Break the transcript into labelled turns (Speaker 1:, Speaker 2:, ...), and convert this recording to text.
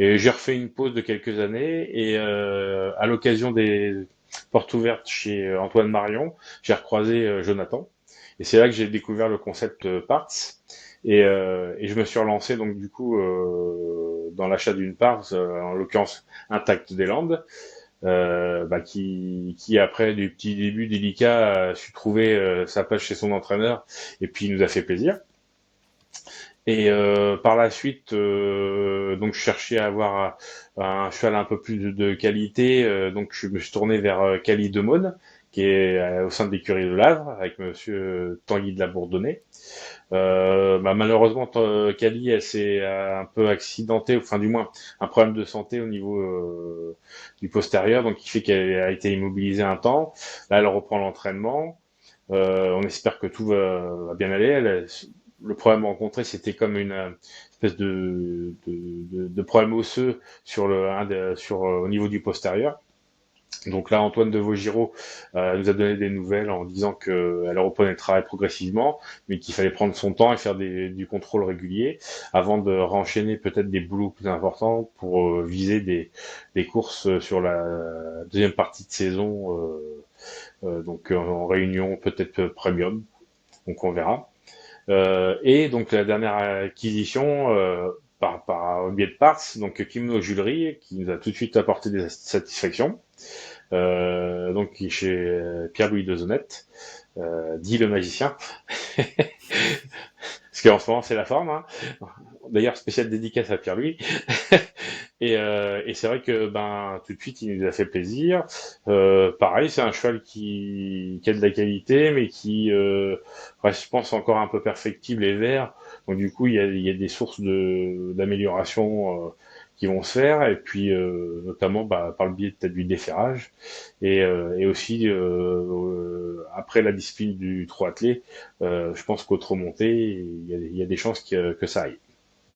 Speaker 1: Et j'ai refait une pause de quelques années et à l'occasion des portes ouvertes chez Antoine Marion, j'ai recroisé Jonathan. Et c'est là que j'ai découvert le concept Parts. Et je me suis relancé donc du coup dans l'achat d'une Parts, en l'occurrence Intact des Landes, qui après du petit début délicat a su trouver sa place chez son entraîneur et puis il nous a fait plaisir. Et par la suite, donc je cherchais à avoir un cheval un peu plus de qualité, donc je me suis tourné vers Cali Demone, qui est au sein de l'écurie de Lavre, avec Monsieur Tanguy de la Bourdonnais. Malheureusement, Cali, elle s'est un peu accidentée, enfin du moins un problème de santé au niveau du postérieur, donc qui fait qu'elle a été immobilisée un temps. Là, elle reprend l'entraînement. On espère que tout va bien aller. Le problème rencontré, c'était comme une espèce de problème osseux sur au niveau du postérieur. Donc là, Antoine de Vaugirard nous a donné des nouvelles en disant qu'elle reprenait le travail progressivement, mais qu'il fallait prendre son temps et faire du contrôle régulier avant de renchaîner peut-être des boulots plus importants pour viser des courses sur la deuxième partie de saison, donc en réunion peut-être premium, donc on verra. Et donc la dernière acquisition par biais de Parts, donc Kimono Jewelry, qui nous a tout de suite apporté des satisfactions. Donc qui est chez Pierre-Louis Dezonnette, dit le magicien, parce qu'en ce moment c'est la forme. Hein. D'ailleurs spéciale dédicace à Pierre-Louis. Et c'est vrai que tout de suite il nous a fait plaisir. Pareil, c'est un cheval qui a de la qualité, mais qui reste, je pense, encore un peu perfectible et vert. Donc du coup, il y a des sources d'amélioration qui vont se faire, et puis notamment par le biais peut-être du déferrage, et aussi après la discipline du trot attelé, je pense qu'autre montée, il y a des chances que ça aille.